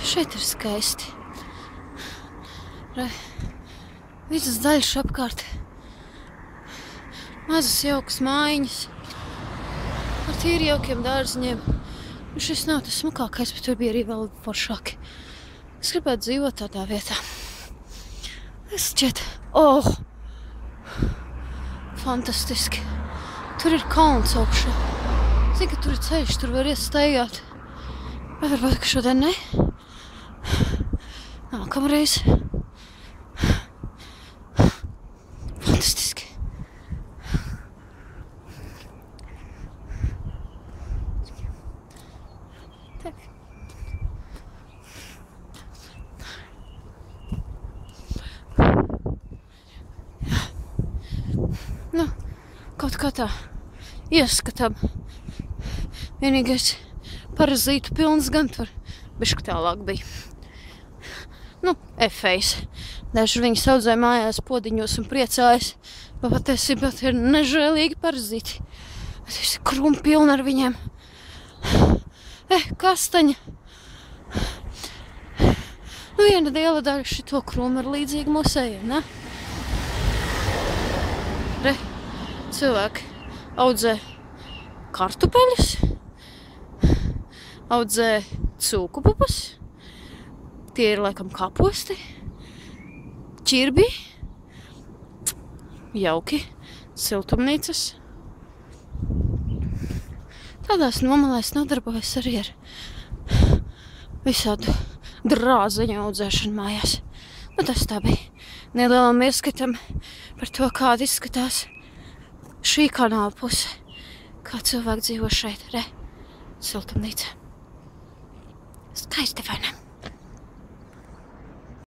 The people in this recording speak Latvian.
Šeit ir skaisti. Re, visas daļas apkārt. Mazas jaukas mājiņas. Ar tīri jaukiem dārziņiem. Šis nav tas smukākais, bet tur bija arī vēl foršāki. Es gribētu dzīvot tādā vietā. Es šķiet, fantastiski. Tur ir kalns augšā. Zinu, ka tur ir ceļš, tur var iestaigāt. Bet varbūt, ka šodien ne. Nākamreiz. Fantastiski. Tak. Nu, kaut kā tā ieskatām. Vienīgais parazītu pilns gan tur bišķi tālāk bija. Nu, efejs. Daži viņus audzēja mājās podiņos un priecājas. Bet patiesībā tie ir nežēlīgi parazīti. Bet visi krūmi pilni ar viņiem. Kastaņa. Nu, viena liela daļa šito krūmu ir līdzīgi mūsējiem, ne? Re, cilvēki audzē kartupeļus, audzē cūkupupas, tie ir laikam kaposti, ķirbi, jauki, siltumnīcas. Tādās nomalēs nodarbojas arī ar visādu drāzeņu audzēšanu mājās. Nu, tas tā bija nelielam ieskatam par to, kāda izskatās šī kanāla puse. Kā cilvēki dzīvo šeit, re, siltumnīca. Skaisti, vai ne?